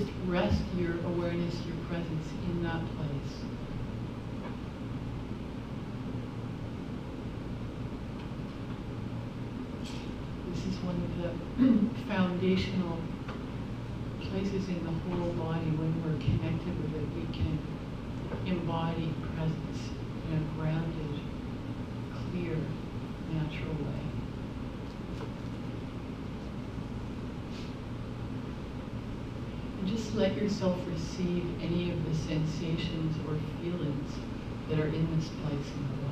just rest your awareness, your presence in that place. This is one of the foundational places in the whole body. When we're connected with it, we can embody presence in a grounded, clear, natural way. And just let yourself receive any of the sensations or feelings that are in this place in the body.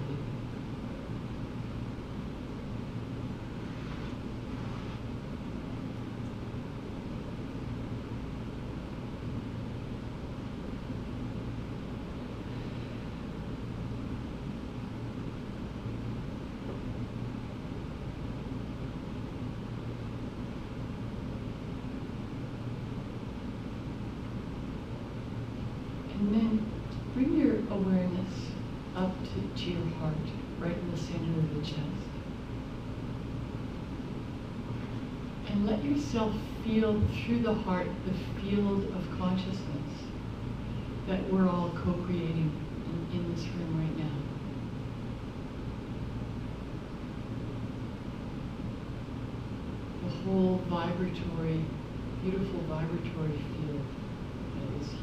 And then bring your awareness up to your heart, right in the center of the chest. And let yourself feel through the heart the field of consciousness that we're all co-creating in this room right now. The whole vibratory, beautiful vibratory field that is here.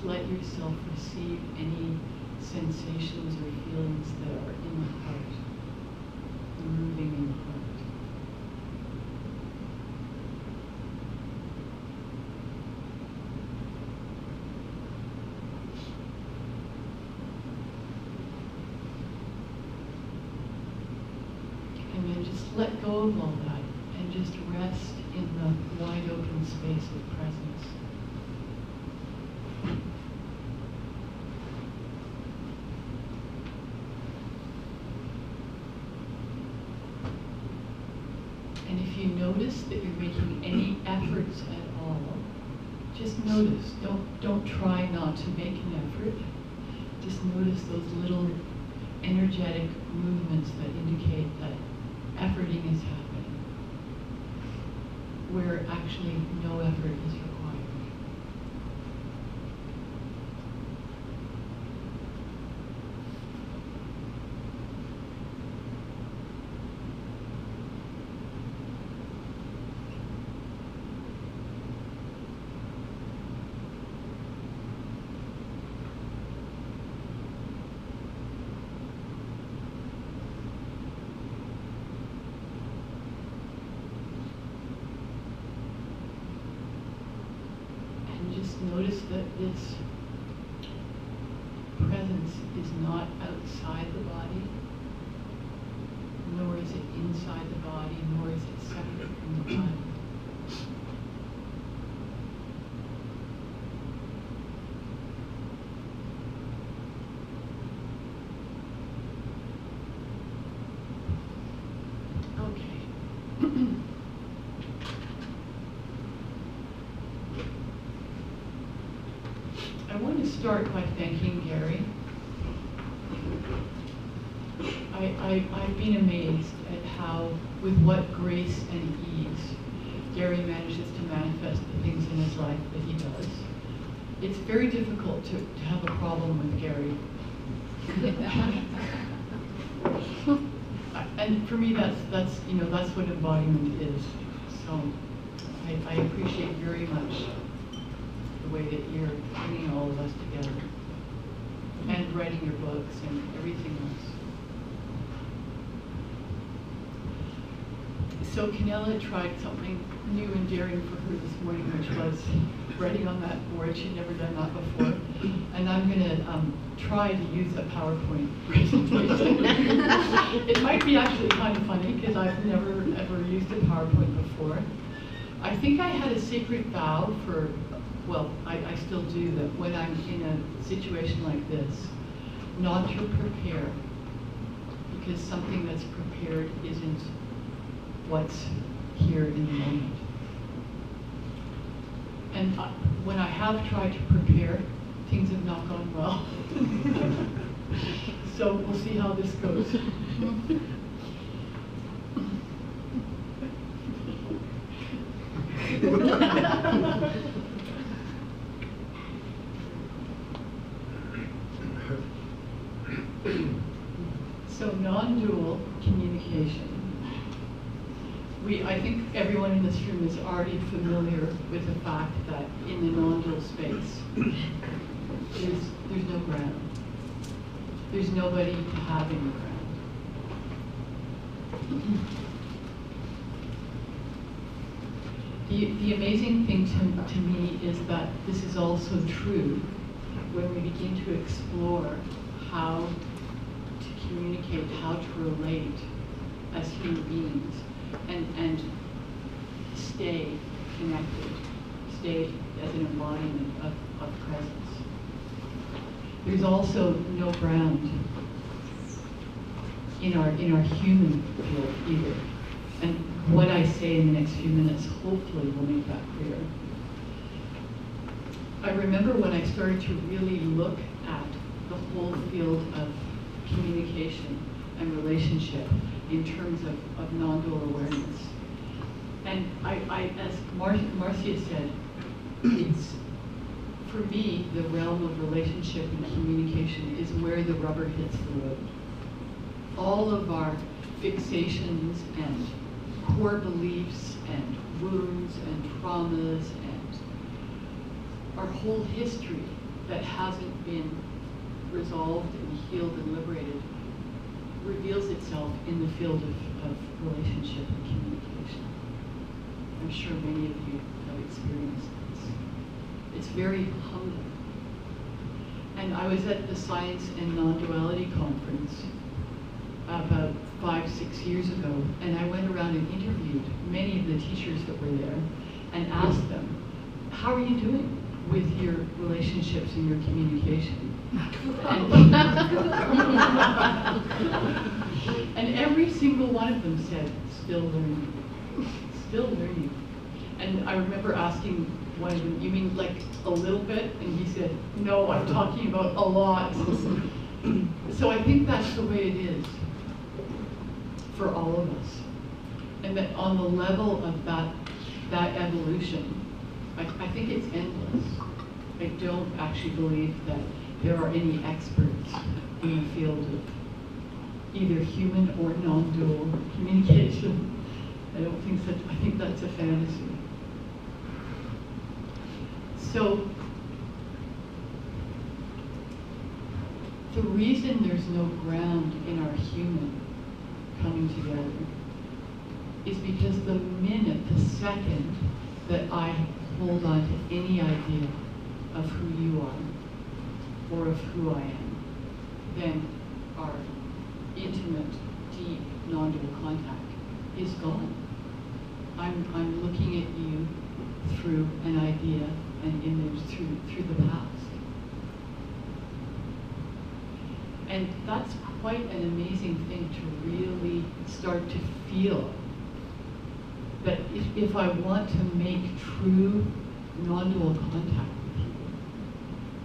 Let yourself receive any sensations or feelings that are in the heart, moving in the heart. And then just let go of all that and just rest in the wide open space of presence. And if you notice that you're making any efforts at all, just notice. Don't try not to make an effort. Just notice those little energetic movements that indicate that efforting is happening, where actually no effort is required. Notice that this presence is not outside the body, nor is it inside the body, nor is it separate from the body. I want to start by thanking Gary. I've been amazed at how, with what grace and ease, Gary manages to manifest the things in his life that he does. It's very difficult to have a problem with Gary. And for me, that's what embodiment is. So I appreciate very much the way that you're bringing all of us together and writing your books and everything else. So Canella tried something new and daring for her this morning, which was writing on that board. She'd never done that before. And I'm going to try to use a PowerPoint presentation. It might be actually kind of funny because I've never ever used a PowerPoint before. I think I had a sacred vow for, well, I still do, that when I'm in a situation like this, not to prepare, because something that's prepared isn't what's here in the moment. And when I have tried to prepare, things have not gone well. So we'll see how this goes. So non-dual communication. I think everyone in this room is already familiar with the fact that in the non-dual space, there's no ground. There's nobody to have in the ground. The amazing thing to me is that this is also true when we begin to explore how to communicate, how to relate as human beings, and stay connected, stay as an embodiment of presence. There's also no ground in our human field either. And what I say in the next few minutes hopefully will make that clear. I remember when I started to really look at the whole field of communication and relationship in terms of non-dual awareness. And I as Marcia said, it's, for me, the realm of relationship and communication is where the rubber hits the road. All of our fixations and core beliefs and wounds and traumas and our whole history that hasn't been resolved and healed and liberated reveals itself in the field of relationship and communication. I'm sure many of you have experienced this. It's very humbling. And I was at the Science and Non-Duality Conference about 5-6 years ago, and I went around and interviewed many of the teachers that were there and asked them, how are you doing with your relationships and your communication? And every single one of them said, still learning, still learning. And I remember asking one of them, you mean like a little bit? And he said, no, I'm talking about a lot. So I think that's the way it is for all of us. And that on the level of that evolution, I think it's endless. I don't actually believe that there are any experts in the field of either human or non-dual communication. I don't think such, I think that's a fantasy. So, the reason there's no ground in our human coming together is because the minute, the second that I hold on to any idea of who you are or of who I am, then our intimate, deep, non-dual contact is gone. I'm looking at you through an idea, an image, through the past. And that's quite an amazing thing to really start to feel. That if I want to make true non-dual contact with you,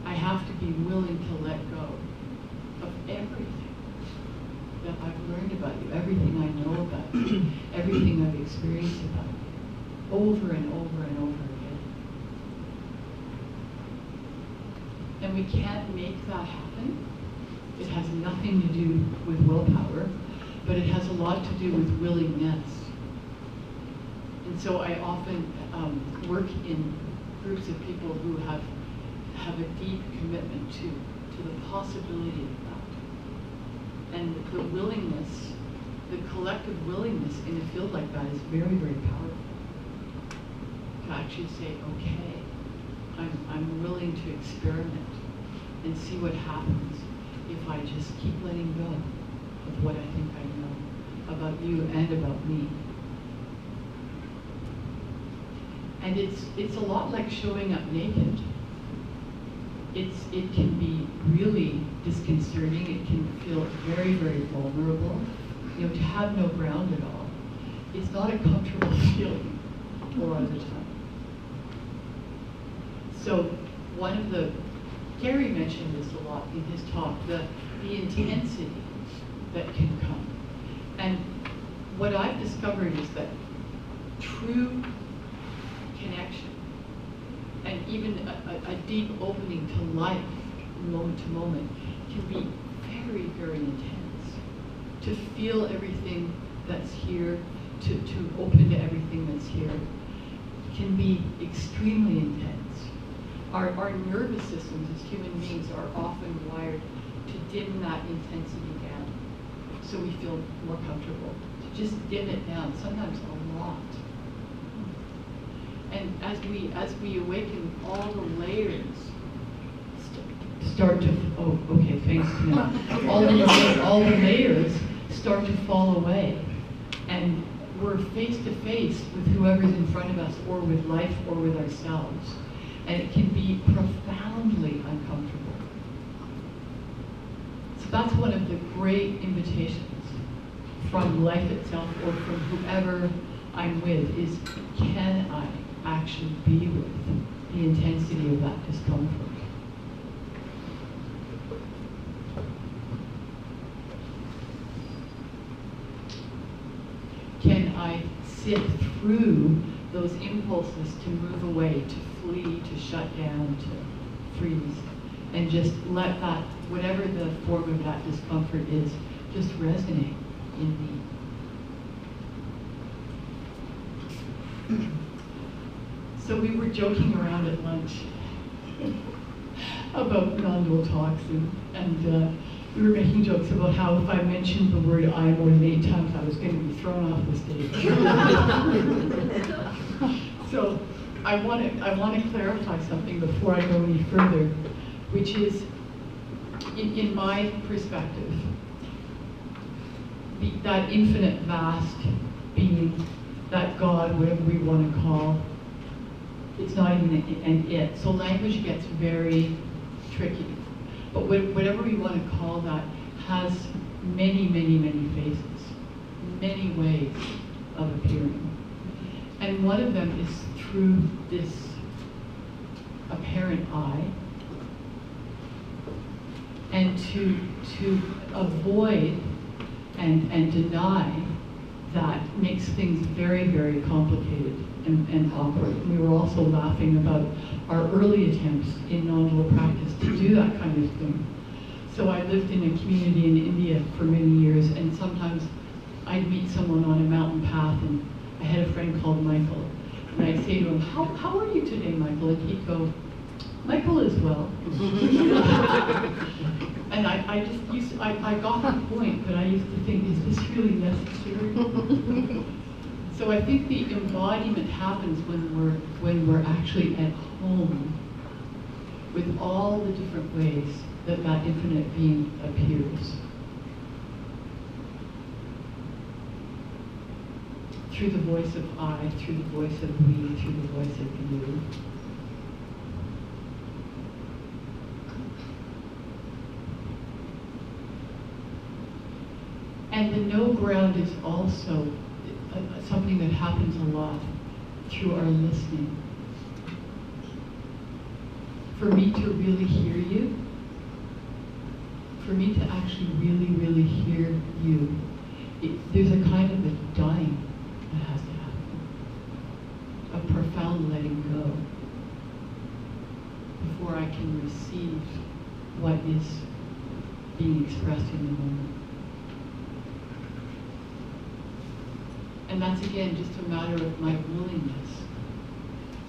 I have to be willing to let go of everything that I've learned about you, everything I know about you, everything I've experienced about you, over and over and over again. And we can't make that happen. It has nothing to do with willpower, but it has a lot to do with willingness. And so I often work in groups of people who have a deep commitment to the possibility of that. And the willingness, the collective willingness in a field like that is very, very powerful. To actually say, okay, I'm willing to experiment and see what happens if I just keep letting go of what I think I know about you and about me. And it's a lot like showing up naked. It can be really disconcerting. It can feel very, very vulnerable, to have no ground at all. it's not a comfortable feeling a lot of the time. So one of the, Gary mentioned this a lot in his talk, the intensity that can come. And what I've discovered is that true connection and even a deep opening to life, moment to moment, can be very, very intense. To feel everything that's here, to open to everything that's here, can be extremely intense. Our nervous systems as human beings are often wired to dim that intensity down so we feel more comfortable. To just dim it down, sometimes a lot. And as we awaken, all the layers start to, oh, okay, thanks, Camille. All the layers start to fall away. And we're face to face with whoever's in front of us, or with life, or with ourselves. And it can be profoundly uncomfortable. So that's one of the great invitations from life itself, or from whoever I'm with, is can I actually be with the intensity of that discomfort? Can I sit through those impulses to move away, to flee, to shut down, to freeze, and just let that, whatever the form of that discomfort is, just resonate in me? So we were joking around at lunch about non-dual talks, and we were making jokes about how if I mentioned the word I more than 8 times, I was going to be thrown off the stage. So I want to clarify something before I go any further, which is, in my perspective, that infinite vast being, that God, whatever we want to call, it's not even an it. So language gets very tricky. But whatever we want to call that has many, many, many faces, many ways of appearing. And one of them is through this apparent I. And to avoid and deny that makes things very, very complicated and awkward. We were also laughing about our early attempts in non-dual practice to do that kind of thing. So I lived in a community in India for many years, and sometimes I'd meet someone on a mountain path, and I had a friend called Michael, and I'd say to him, how are you today, Michael? And he'd go, Michael is well. And I got the point, but I used to think, is this really necessary? So I think the embodiment happens when we're actually at home with all the different ways that infinite being appears. Through the voice of I, through the voice of we, through the voice of you. And the no ground is also something that happens a lot through our listening. For me to really hear you, for me to actually really, really hear you, there's a kind of a dying that has to happen, a profound letting go, before I can receive what is being expressed in the moment. And that's, again, just a matter of my willingness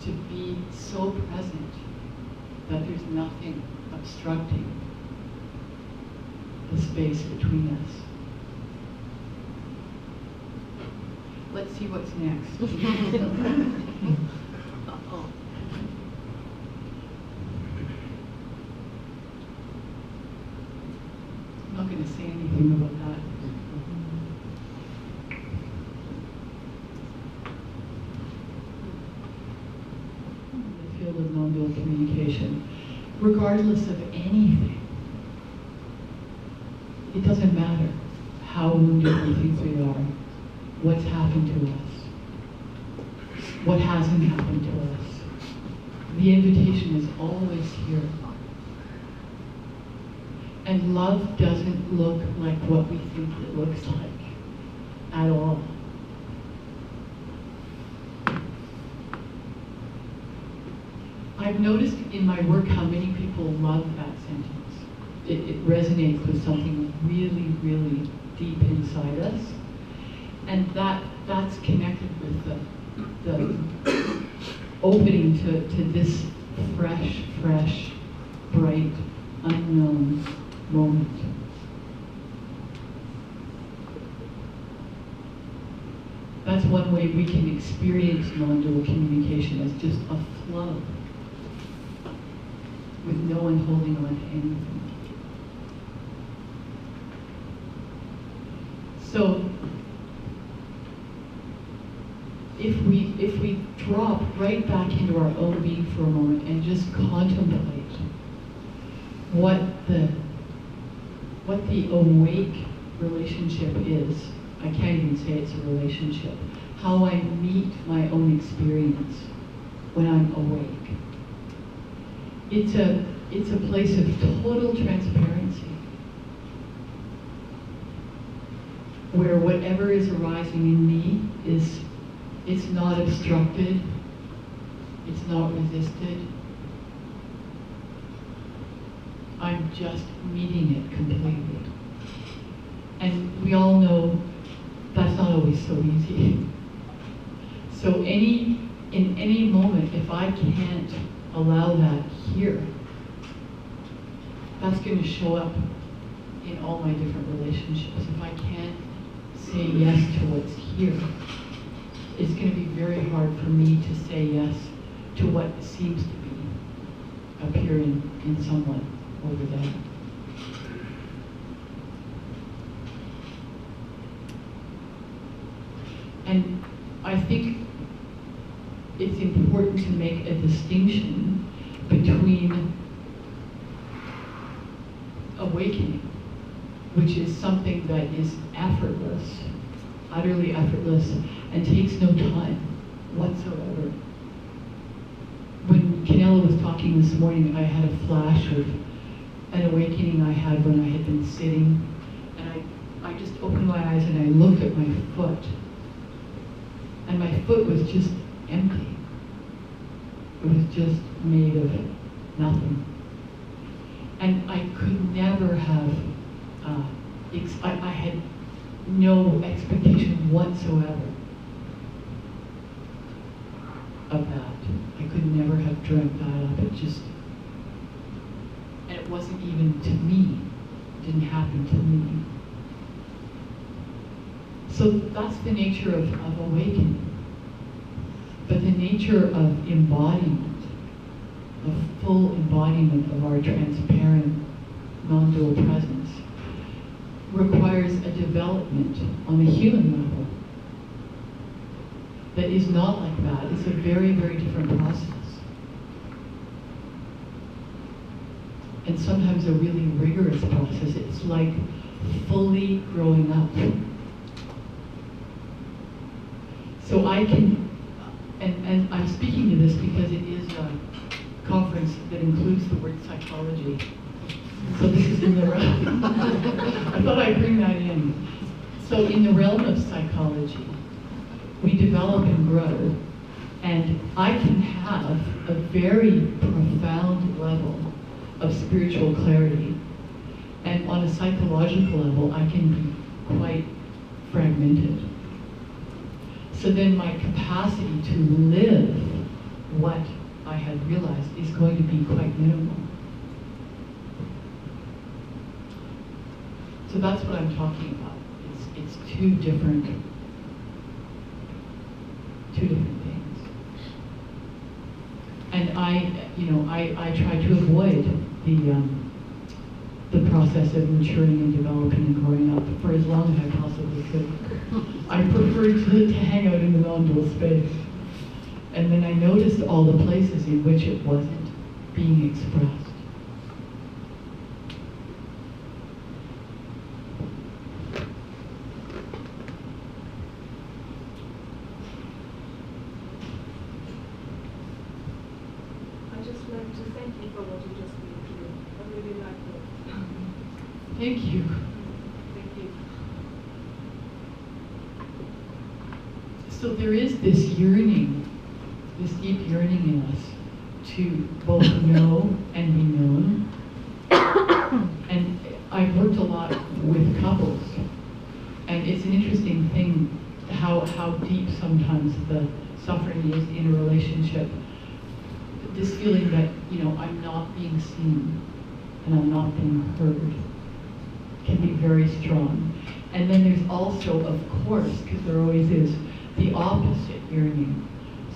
to be so present that there's nothing obstructing the space between us. Let's see what's next. Uh-oh. I'm not going to say anything about that. Of non-dual communication, regardless of anything. It doesn't matter how wounded we think we are, what's happened to us, what hasn't happened to us. The invitation is always here. And love doesn't look like what we think it looks like at all. I've noticed in my work how many people love that sentence. It resonates with something really, really deep inside us. And that's connected with the opening to this fresh, bright, unknown moment. That's one way we can experience non-dual communication as just a flow with no one holding on to anything. So if we drop right back into our own being for a moment and just contemplate what the awake relationship is, I can't even say it's a relationship, how I meet my own experience when I'm awake. It's a place of total transparency, where whatever is arising in me it's not obstructed, it's not resisted. I'm just meeting it completely. And we all know that's not always so easy. So in any moment, if I can't allow that here, that's going to show up in all my different relationships. If I can't say yes to what's here, it's going to be very hard for me to say yes to what seems to be appearing in someone over there. And I think it's important to make a distinction between awakening, which is something that is effortless, utterly effortless, and takes no time whatsoever. When Canella was talking this morning, I had a flash of an awakening I had when I had been sitting, and I just opened my eyes and I looked at my foot, and my foot was just empty. It was just made of nothing. And I could never have, I had no expectation whatsoever of that. I could never have dreamt that up. It just, and it wasn't even to me. It didn't happen to me. So that's the nature of awakening. But the nature of embodiment, of full embodiment of our transparent, non-dual presence, requires a development on a human level that is not like that. It's a very, very different process. And sometimes a really rigorous process. It's like fully growing up. So I can, and I'm speaking to this because it is a conference that includes the word psychology. So this is in the realm. I thought I'd bring that in. So in the realm of psychology, we develop and grow, and I can have a very profound level of spiritual clarity, and on a psychological level, I can be quite fragmented. So then my capacity to live what I had realized is going to be quite minimal. So that's what I'm talking about. It's two different things. And I try to avoid the process of maturing and developing and growing up for as long as I possibly could. I preferred to hang out in the non-dual space. And then I noticed all the places in which it wasn't being expressed. Thank you. Thank you. So there is this yearning, this deep yearning in us to both know and be known. And I've worked a lot with couples, and it's an interesting thing how deep sometimes the suffering is in a relationship. This feeling that, I'm not being seen and I'm not being heard can be very strong. And then there's also, of course, because there always is, the opposite yearning.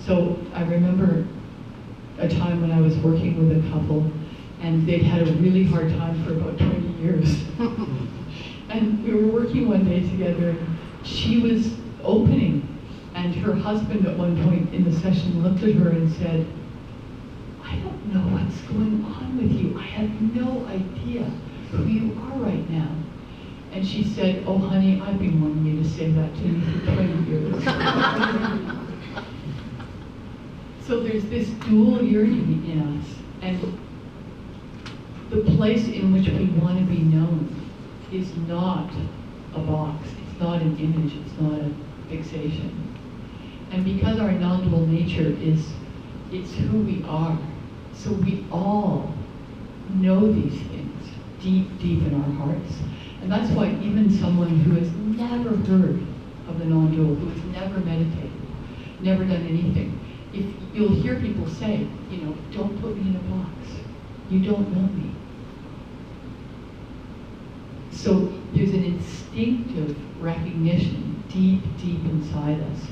So I remember a time when I was working with a couple, and they'd had a really hard time for about 20 years. And we were working one day together, and she was opening, and her husband at one point in the session looked at her and said, "I don't know what's going on with you. I have no idea who you are right now." And she said, "Oh, honey, I've been wanting you to say that to me for 20 years." So there's this dual yearning in us, and the place in which we want to be known is not a box, it's not an image, it's not a fixation. And because our non-dual nature it's who we are, so we all know these things deep, deep in our hearts. And that's why even someone who has never heard of the non-dual, who has never meditated, never done anything, if you'll hear people say, "Don't put me in a box. You don't know me." So there's an instinctive recognition deep, deep inside us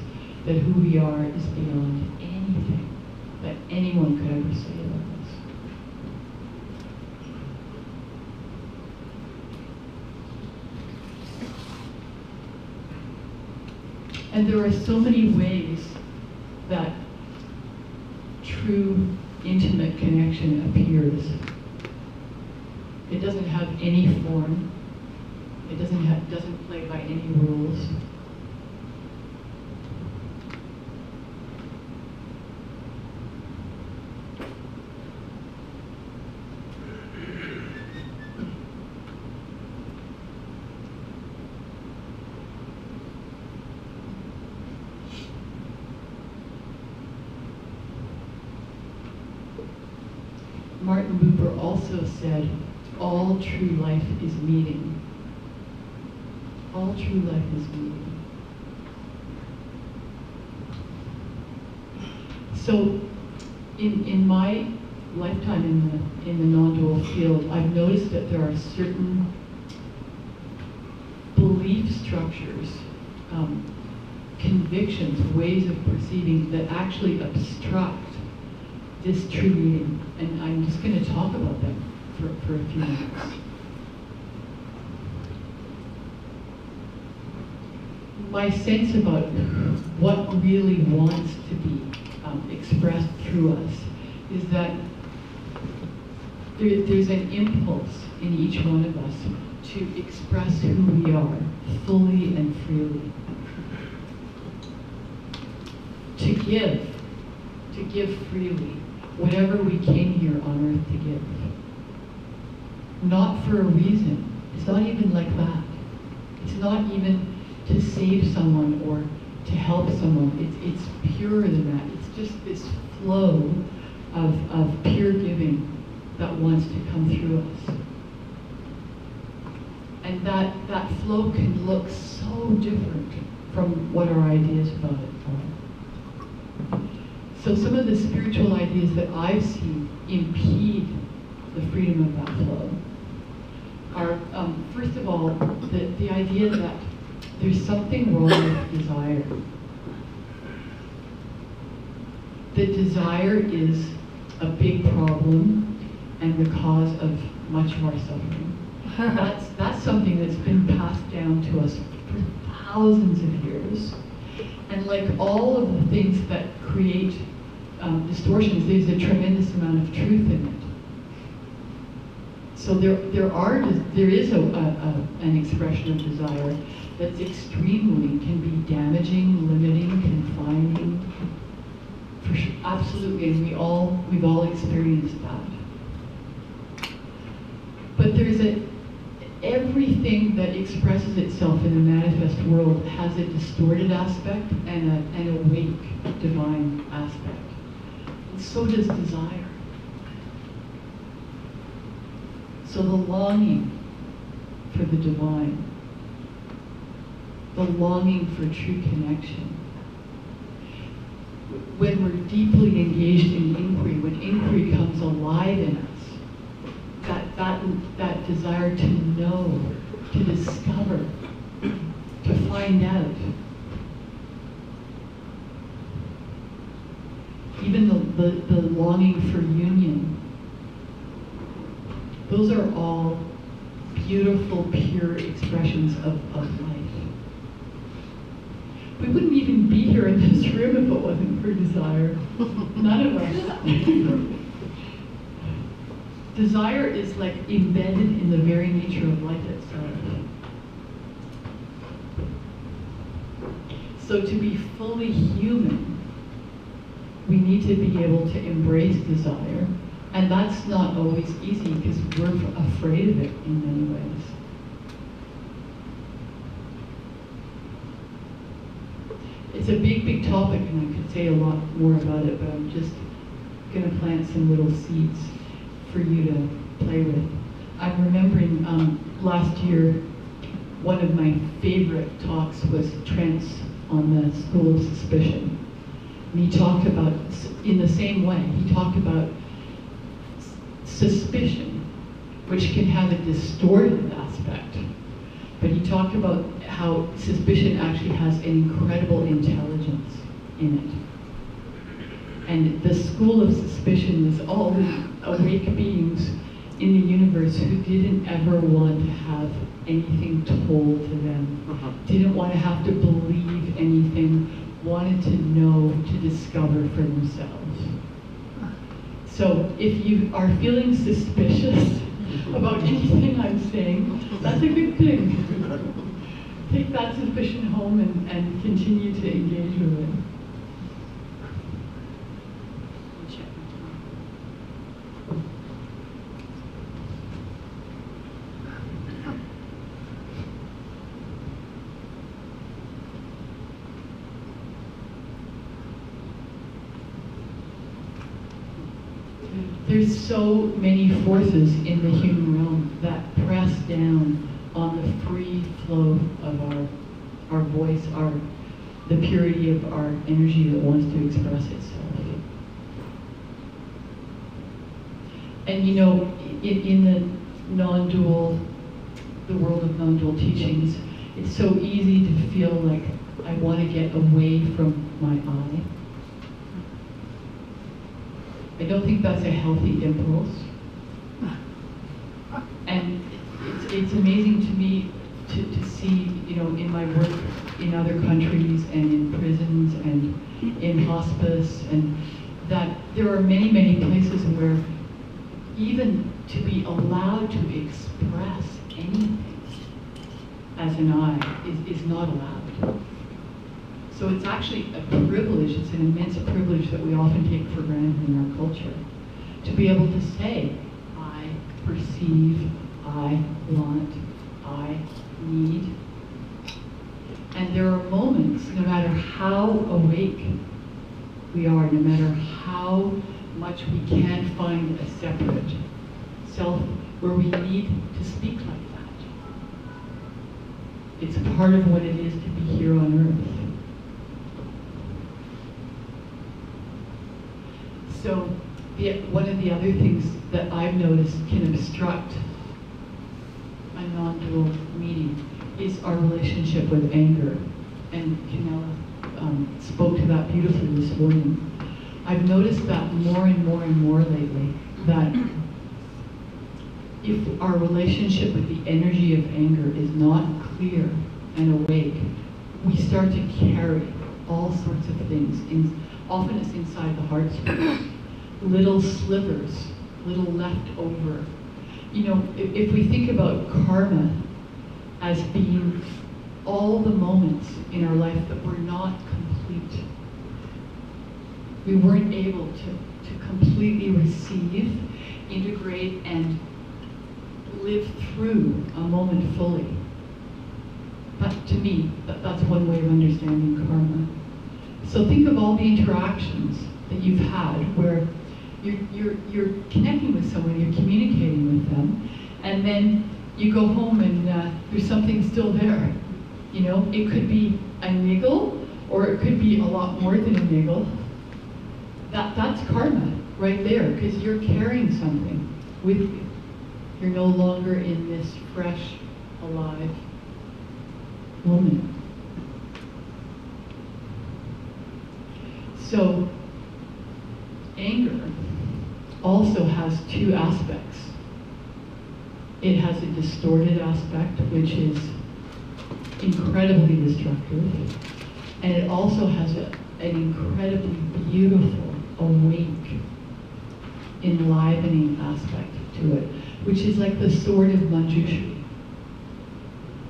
that who we are is beyond anything that anyone could ever say about us. And there are so many ways that true intimate connection appears. It doesn't have any form. It doesn't play by any rules. Martin Buber also said, "All true life is meeting." All true life is meeting. So, in my lifetime in the non-dual field, I've noticed that there are certain belief structures, convictions, ways of perceiving that actually obstruct this true meeting. And I'm just going to talk about them for a few minutes. My sense about what really wants to be expressed through us is that there's an impulse in each one of us to express who we are fully and freely. To give freely whatever we came here on earth to give. Not for a reason. It's not even like that. It's not even to save someone or to help someone. It's purer than that. It's just this flow of pure giving that wants to come through us. And that flow can look so different from what our ideas about it are. So some of the spiritual ideas that I've seen impede the freedom of that flow are, first of all, the idea that there's something wrong with desire. That desire is a big problem and the cause of much of our suffering. That's something that's been passed down to us for thousands of years. And like all of the things that create distortions, there's a tremendous amount of truth in it. So there is an expression of desire that's extremely, can be damaging, limiting, confining. For sure, absolutely, and we've all experienced that. But there's every everything that expresses itself in the manifest world has a distorted aspect and an awake divine aspect. And so does desire. So the longing for the divine, the longing for true connection, when we're deeply engaged in inquiry, when inquiry comes alive in us, that desire to know, to discover, to find out. Even the longing for union. Those are all beautiful, pure expressions of life. We wouldn't even be here in this room if it wasn't for desire. None of us. Desire is like embedded in the very nature of life itself. So to be fully human, we need to be able to embrace desire. And that's not always easy because we're afraid of it in many ways. It's a big, big topic, and I could say a lot more about it, but I'm just going to plant some little seeds for you to play with. I'm remembering last year, one of my favorite talks was Trent's on the School of Suspicion. And he talked about, in the same way, he talked about suspicion, which can have a distorted aspect. But he talked about how suspicion actually has an incredible intelligence in it. And the School of Suspicion is all the awake beings in the universe who didn't ever want to have anything told to them, didn't want to have to believe anything, wanted to know, to discover for themselves. So if you are feeling suspicious about anything I'm saying, that's a good thing. Take that suspicion home and continue to engage with it. There's so many forces in the human realm that press down on the free flow of our voice, the purity of our energy that wants to express itself. And you know, in the non-dual, the world of non-dual teachings, it's so easy to feel like I want to get away from my I. I don't think that's a healthy impulse. And it's amazing to me to see, you know, in my work in other countries and in prisons and in hospice, and that there are many, many places where even to be allowed to express anything as an I is not allowed. So it's actually a privilege, it's an immense privilege that we often take for granted in our culture, to be able to say, I perceive, I want, I need. And there are moments, no matter how awake we are, no matter how much we can find a separate self, where we need to speak like that. It's part of what it is to be here on earth. So one of the other things that I've noticed can obstruct a non-dual meeting is our relationship with anger. And Canella spoke to that beautifully this morning. I've noticed that more and more and more lately, that if our relationship with the energy of anger is not clear and awake, we start to carry all sorts of things. Often it's inside the heart space. Little slivers, little leftover. You know, if we think about karma as being all the moments in our life that were not complete, we weren't able to completely receive, integrate, and live through a moment fully. But to me, that's one way of understanding karma. So think of all the interactions that you've had where you're connecting with someone, you're communicating with them, and then you go home and there's something still there. You know, it could be a niggle, or it could be a lot more than a niggle. That's karma right there, because you're carrying something with you. You're no longer in this fresh, alive moment. So, anger also has two aspects. It has a distorted aspect, which is incredibly destructive, and it also has an incredibly beautiful, awake, enlivening aspect to it, which is like the sword of Manjushri.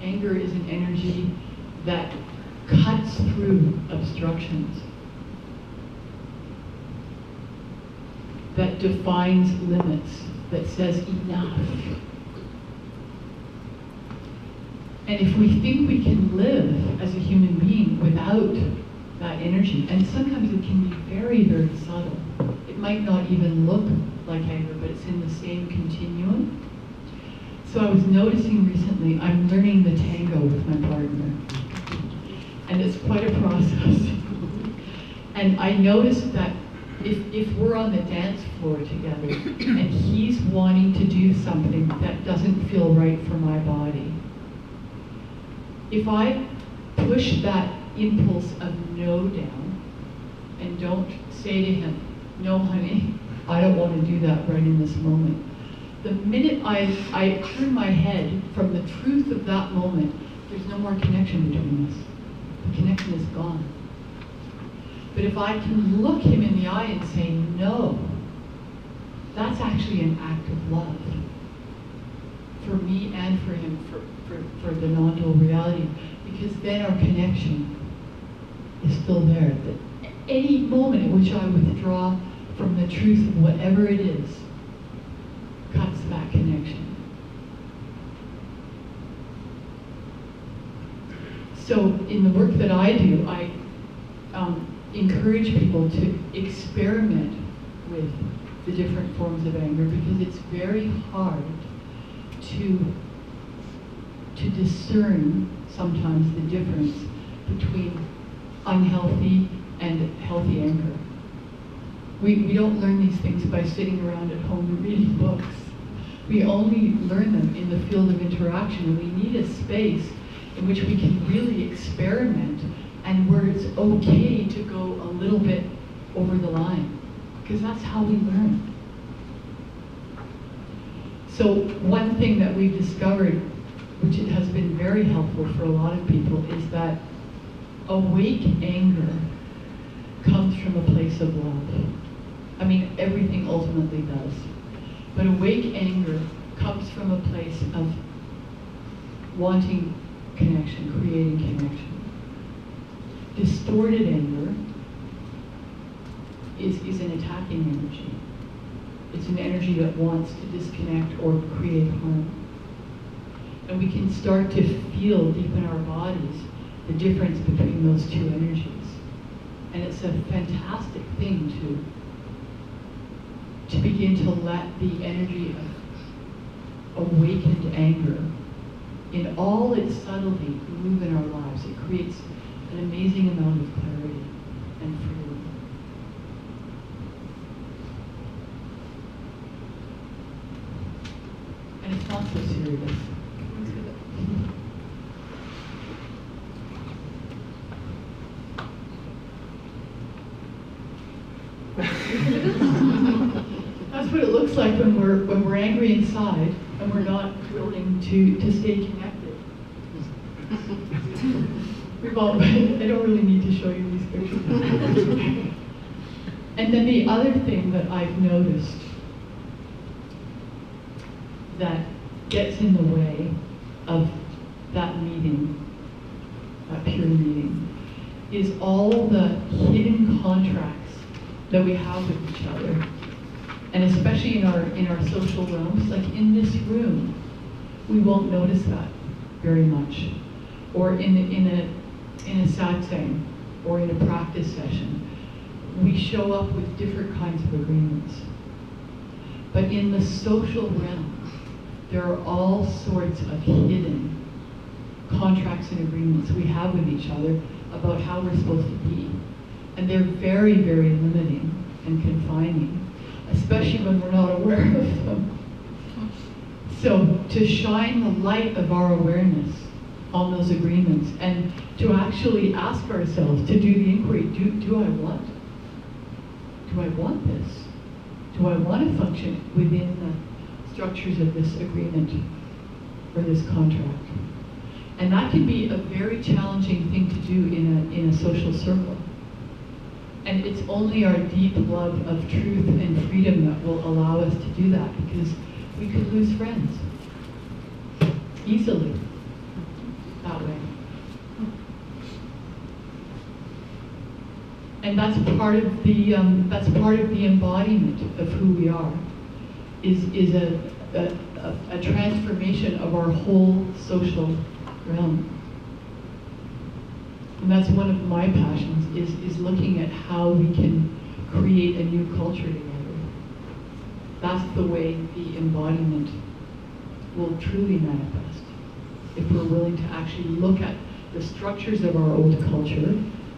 Anger is an energy that cuts through obstructions, that defines limits, that says enough. And if we think we can live as a human being without that energy, and sometimes it can be very, very subtle. It might not even look like anger, but it's in the same continuum. So I was noticing recently, I'm learning the tango with my partner. And it's quite a process. And I noticed that if we're on the dance floor together and he's wanting to do something that doesn't feel right for my body, if I push that impulse of no down and don't say to him, no honey, I don't want to do that right in this moment. The minute I turn my head from the truth of that moment, there's no more connection between us. The connection is gone. But if I can look him in the eye and say no, that's actually an act of love. For me and for him, for the non-dual reality, because then our connection is still there. That any moment in which I withdraw from the truth of whatever it is, cuts that connection. So in the work that I do, I encourage people to experiment with the different forms of anger, because it's very hard to discern sometimes the difference between unhealthy and healthy anger. We don't learn these things by sitting around at home and reading books. We only learn them in the field of interaction, and we need a space in which we can really experiment and where it's okay to go a little bit over the line, because that's how we learn. So one thing that we've discovered, which it has been very helpful for a lot of people, is that awake anger comes from a place of love. I mean, everything ultimately does. But awake anger comes from a place of wanting connection, creating connection. Distorted anger is an attacking energy. It's an energy that wants to disconnect or create harm. And we can start to feel deep in our bodies the difference between those two energies. And it's a fantastic thing to begin to let the energy of awakened anger in all its subtlety move in our lives. It creates an amazing amount of clarity and freedom. And it's not so serious. That's what it looks like when we're angry inside and we're not willing to stay connected. I don't really need to show you these pictures. And then the other thing that I've noticed that gets in the way of that meeting, that pure meeting, is all the hidden contracts that we have with each other. And especially in our social realms, like in this room, we won't notice that very much. Or in a satsang, or in a practice session, we show up with different kinds of agreements. But in the social realm, there are all sorts of hidden contracts and agreements we have with each other about how we're supposed to be. And they're very, very limiting and confining, especially when we're not aware of them. So to shine the light of our awareness on those agreements and to actually ask ourselves, to do the inquiry, do I want this? Do I want to function within the structures of this agreement or this contract? And that can be a very challenging thing to do in a social circle. And it's only our deep love of truth and freedom that will allow us to do that, because we could lose friends easily that way. And that's part of the embodiment of who we are, is a transformation of our whole social realm. And that's one of my passions, is looking at how we can create a new culture together. That's the way the embodiment will truly manifest, if we're willing to actually look at the structures of our old culture,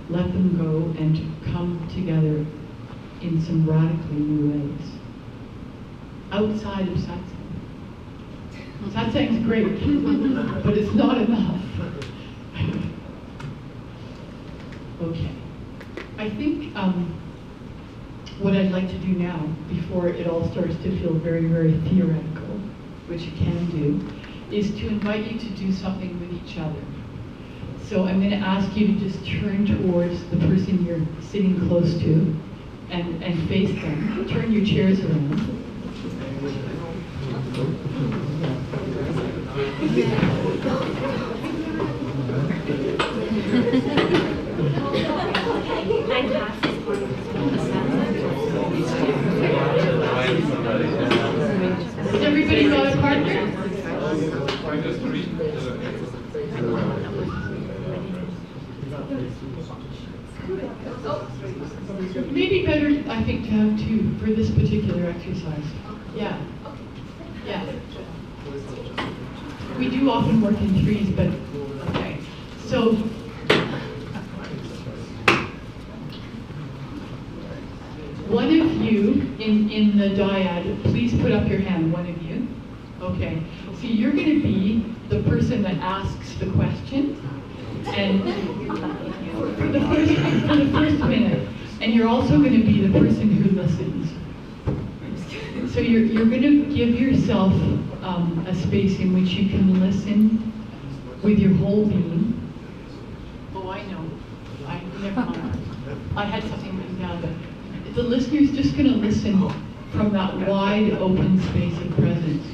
let them go, and come together in some radically new ways. Outside of satsang. Satsang's great, but it's not enough. Okay. I think what I'd like to do now, before it all starts to feel very, very theoretical, which it can do, is to invite you to do something with each other. So I'm going to ask you to just turn towards the person you're sitting close to and face them. Turn your chairs around. Has everybody got a partner? Maybe better, I think, to have two for this particular exercise. Yeah. Yeah. We do often work in threes, but okay. So, one of you in the dyad, please put up your hand, one of you. Okay. So you're going to be the person that asks the question, and for the first minute, and you're also going to be the person who listens. So you're going to give yourself a space in which you can listen with your whole being. Oh, I know. Never mind. I had something written down, but the listener's just going to listen from that wide open space of presence.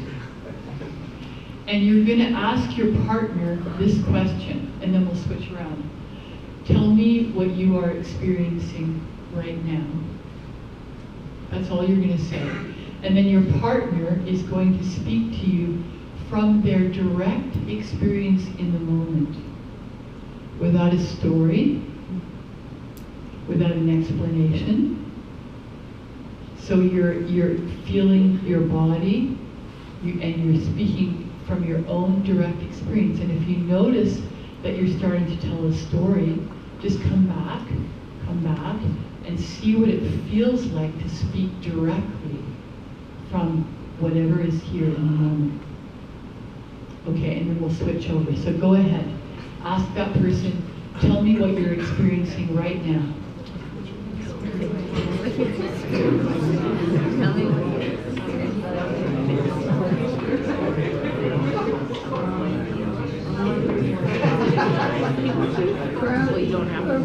And you're going to ask your partner this question, and then we'll switch around. Tell me what you are experiencing right now. That's all you're going to say. And then your partner is going to speak to you from their direct experience in the moment, without a story, without an explanation. So you're feeling your body, and you're speaking from your own direct experience. And if you notice that you're starting to tell a story, just come back, and see what it feels like to speak directly from whatever is here in the moment. Okay, and then we'll switch over. So go ahead, ask that person, tell me what you're experiencing right now. Well, you don't have to.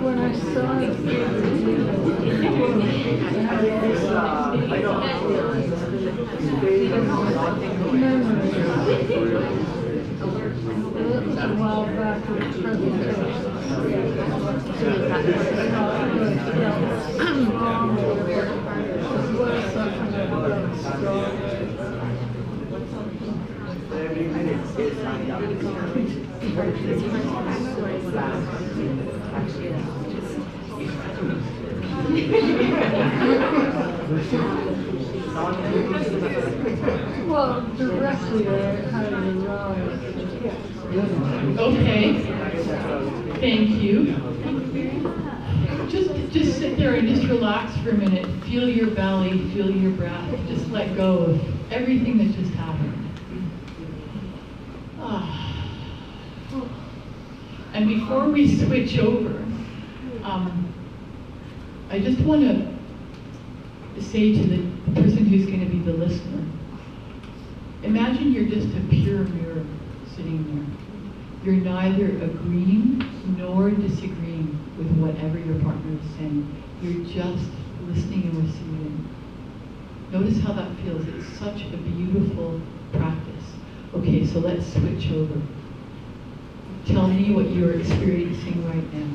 When I saw it, it was a while back in the presentation. Well, directly I had it wrong. Okay. Thank you. Just sit there and just relax for a minute. Feel your belly, feel your breath. Just let go of everything that just happened. And before we switch over, I just want to say to the person who's going to be the listener, imagine you're just a pure mirror sitting there. You're neither agreeing nor disagreeing with whatever your partner is saying. You're just listening and receiving. Notice how that feels. It's such a beautiful practice. Okay, so let's switch over. Tell me what you're experiencing right now.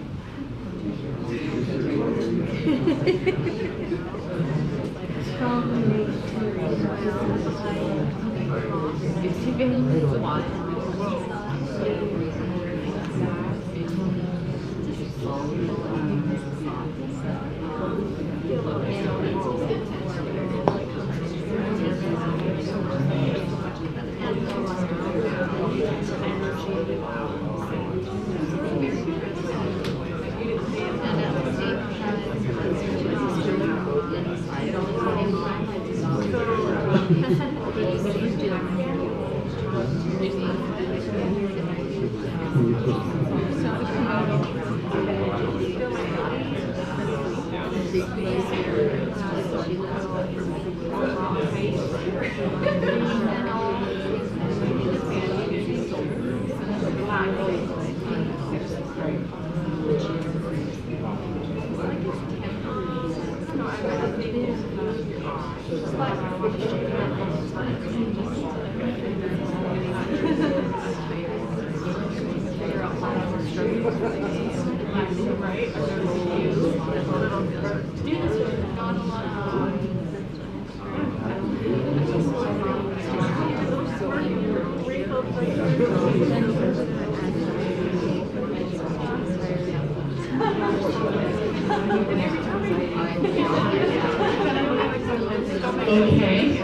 Okay.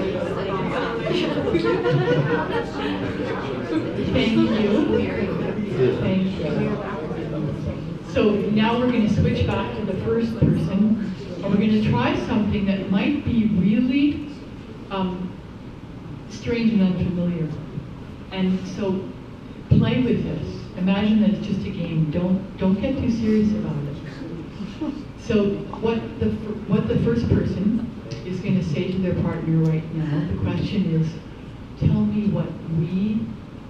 Thank you. Thank you. So now we're going to switch back to the first person, and we're going to try something that might be really strange and unfamiliar. And so play with this. Imagine that it's just a game. Don't get too serious about it. So what the first person is going to say to their partner right now, the question is, tell me what we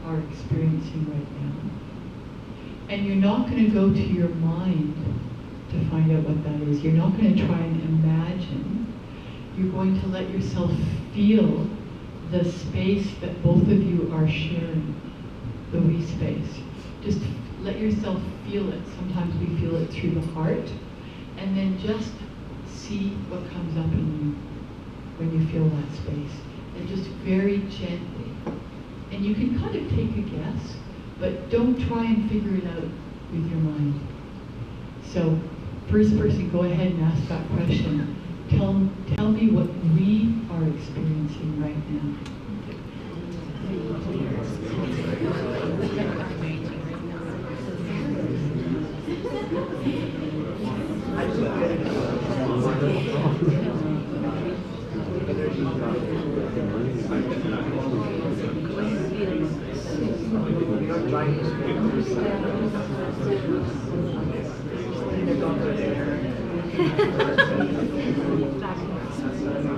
are experiencing right now. And you're not going to go to your mind to find out what that is. You're not going to try and imagine. You're going to let yourself feel the space that both of you are sharing, the we space. Just let yourself feel it. Sometimes we feel it through the heart. And then just see what comes up in you when you feel that space. And just very gently. And you can kind of take a guess, but don't try and figure it out with your mind. So, first person, go ahead and ask that question. Tell me what we are experiencing right now.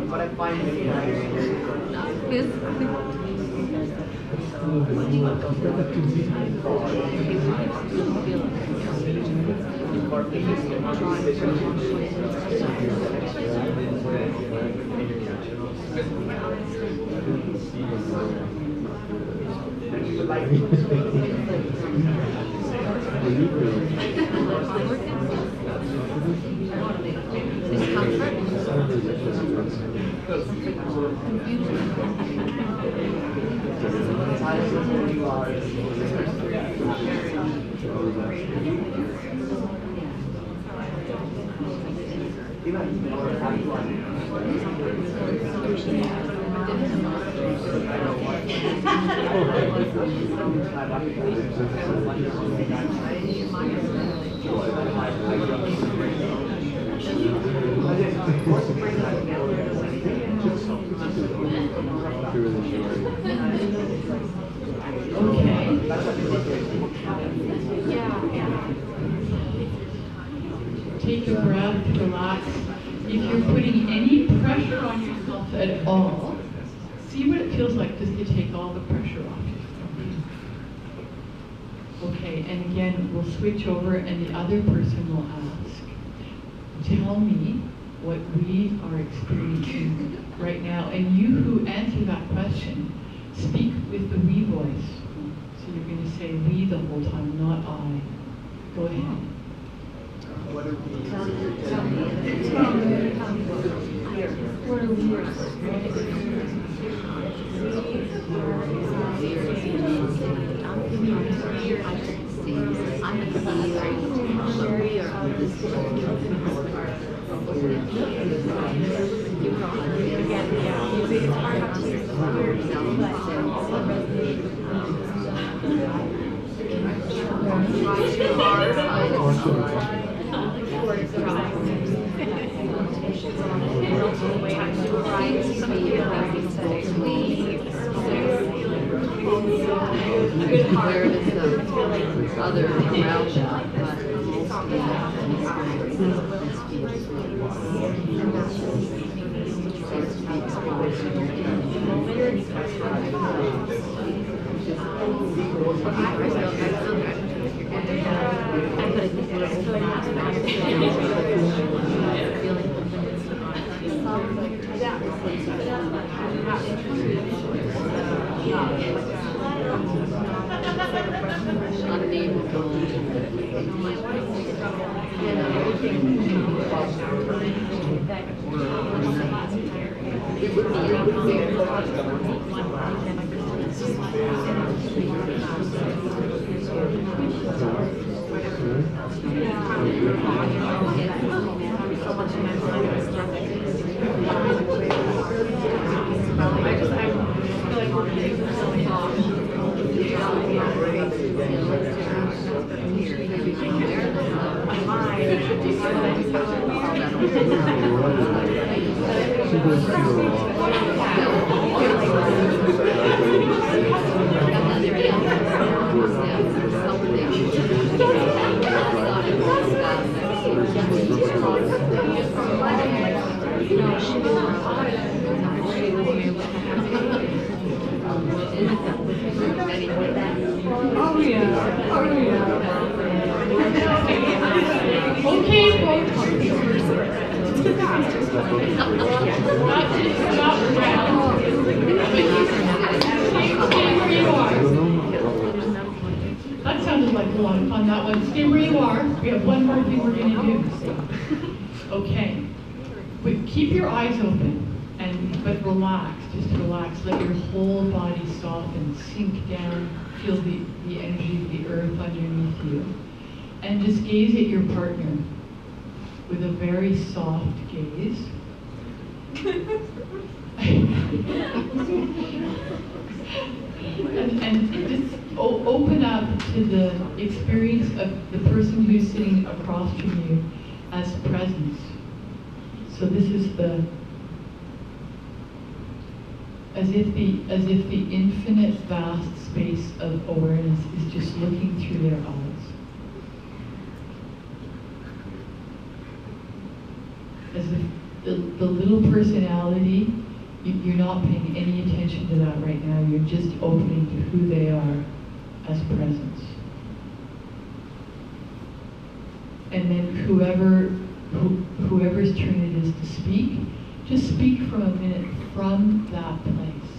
But I find it Take a breath, relax. If you're putting any pressure on yourself at all, see what it feels like just to take all the pressure off yourself. Okay, and again, we'll switch over and the other person will ask, tell me what we are experiencing right now. And you who answer that question, speak with the we voice. So you're going to say we the whole time, not I. Go ahead. what are we? What are we? Other around that, Okay, folks. That sounded like a lot of fun, that one. Stay where you are. We have one more thing we're going to do. Okay. But keep your eyes open, but relax. Just relax. Let your whole body soften, sink down. Feel the energy of the earth underneath you. And just gaze at your partner with a very soft gaze. and just open up to the experience of the person who's sitting across from you as presence. So this is as if the infinite vast space of awareness is just looking through their eyes. the little personality, you're not paying any attention to that right now. You're just opening to who they are as presence. And then whoever's turn it is to speak, just speak for a minute from that place.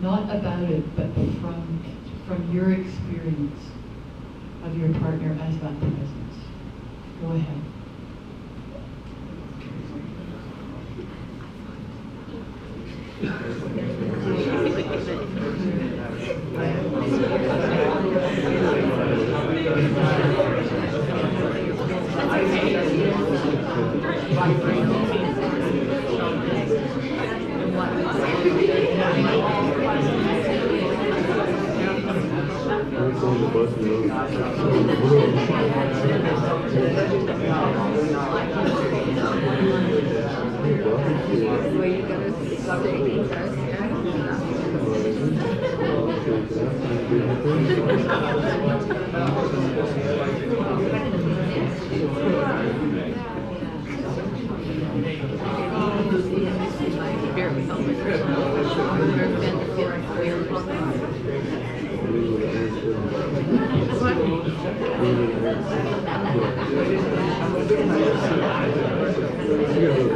Not about it, but from your experience of your partner as that presence. Go ahead.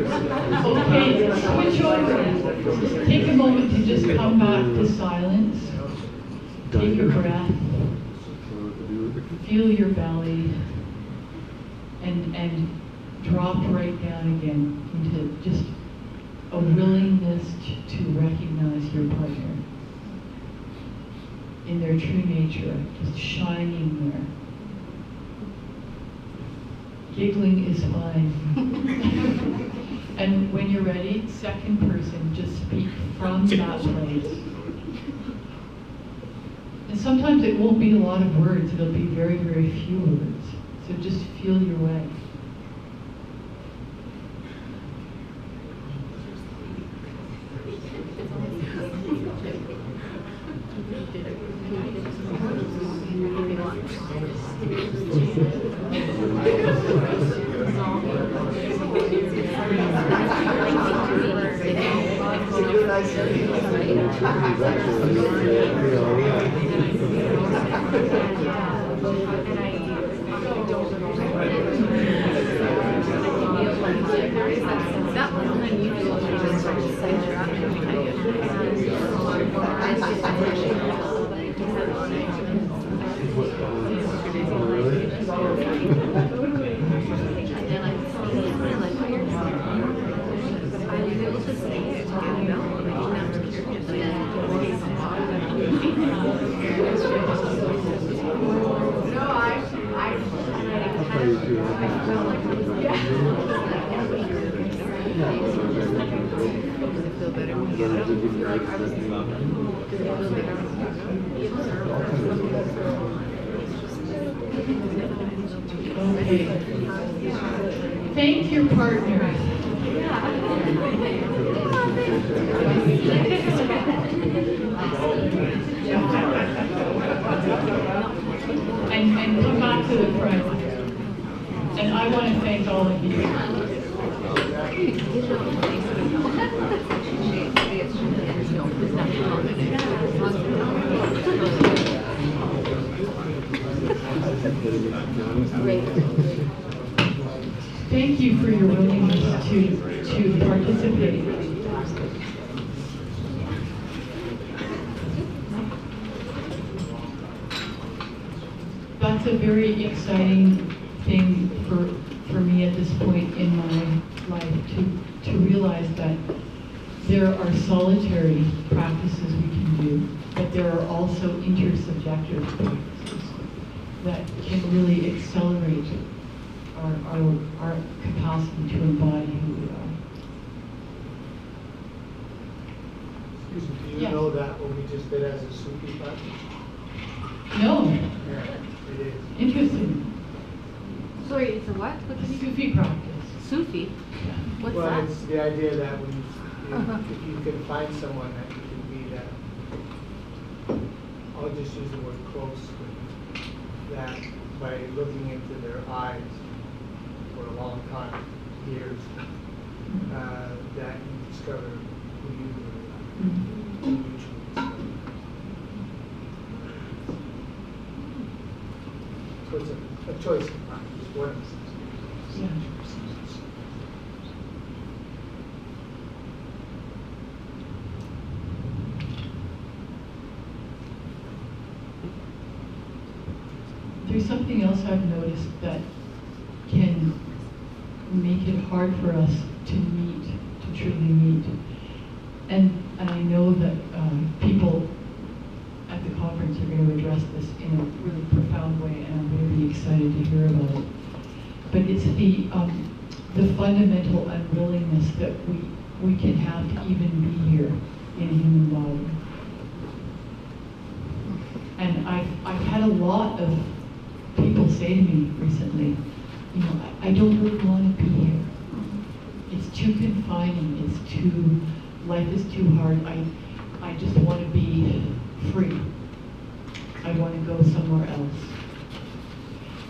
Okay, switch over. Take a moment to just come back to silence. Take a breath. Feel your belly. And drop right down again into just a willingness to recognize your partner in their true nature, just shining there. Giggling is fine. And when you're ready, second person, just speak from that place. And sometimes it won't be a lot of words, it'll be very, very few words. So just feel your way. Okay. Thank your partner. And come back to the front. And I want to thank all of you. Thank you for your willingness to participate. That's a very exciting thing for me at this point in my life to realize that there are solitary practices we can do, but there are also intersubjective practices that can really accelerate our capacity to embody who we are. Excuse me, do you Yes. know that what we just did as a Sufi practice? No, Yeah, it is. interesting. Sorry, it's a what? What A did you Sufi practice. Sufi? What's Well, that? it's the idea that when Uh-huh. if you can find someone that you can be that, I'll just use the word close with, that by looking into their eyes for a long time, years, that you discover who you really are. Mhm. Who you truly discover. So it's a choice of mine, it's one of the things. Yeah. There's something else I've noticed that can make it hard for us to meet, to truly meet. And I know that people at the conference are going to address this in a really profound way, and I'm really excited to hear about it. But it's the fundamental unwillingness that we can have to even be here in a human body. And I've had a lot of people say to me recently, you know, I don't really want to be here. It's too confining. Life is too hard. I just want to be free. I want to go somewhere else.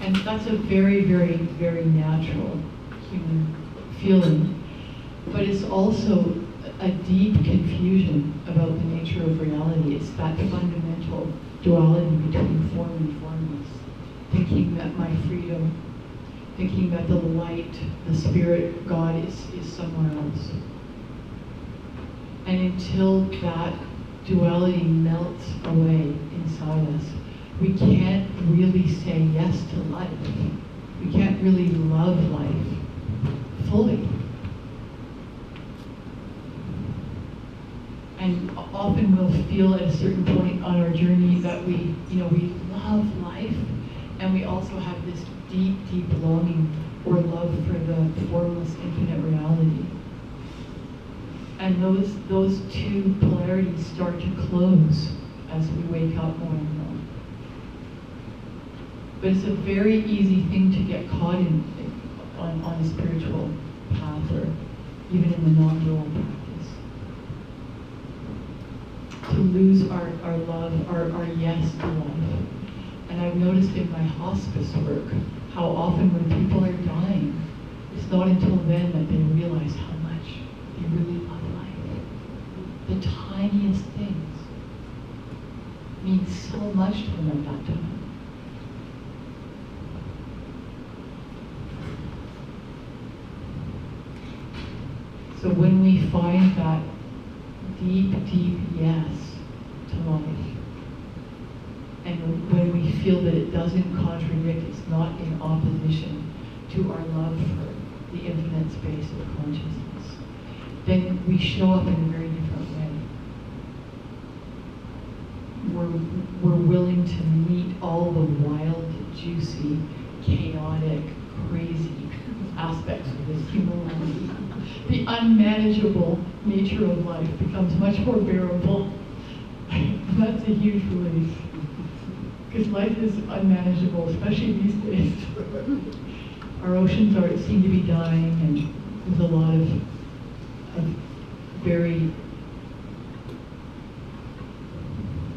And that's a very, very, very natural human feeling. But it's also a deep confusion about the nature of reality. It's that fundamental duality between form and formless. Thinking that my freedom, thinking that the light, the spirit, God is somewhere else. And until that duality melts away inside us, we can't really say yes to life. We can't really love life fully. And often we'll feel at a certain point on our journey that we love life, and we also have this deep, deep longing or love for the formless, infinite reality. And those two polarities start to close as we wake up more and more. But it's a very easy thing to get caught in on a spiritual path, or even in the non-dual practice. To lose our love, our yes to life. And I've noticed in my hospice work how often when people are dying, it's not until then that they realize how much they really love life. The tiniest things mean so much to them at that time. So when we find that deep, deep yes to life, and when we feel that it doesn't contradict, it's not in opposition to our love for the infinite space of consciousness, then we show up in a very different way. We're willing to meet all the wild, juicy, chaotic, crazy aspects of this human life. The unmanageable nature of life becomes much more bearable. That's a huge relief. Because life is unmanageable, especially these days. Our oceans seem to be dying, and there's a lot of very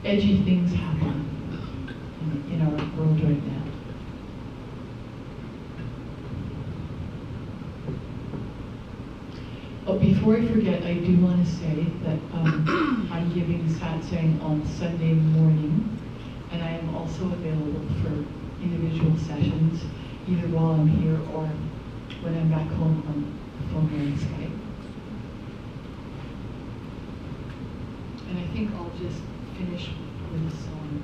edgy things happen in our world right now. Oh, before I forget, I do want to say that I'm giving satsang on Sunday morning, and I am also available for individual sessions, either while I'm here or when I'm back home on the phone or on Skype. And I think I'll just finish with a song.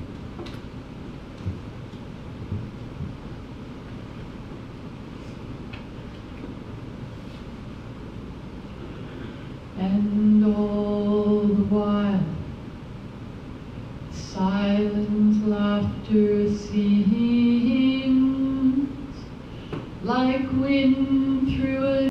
And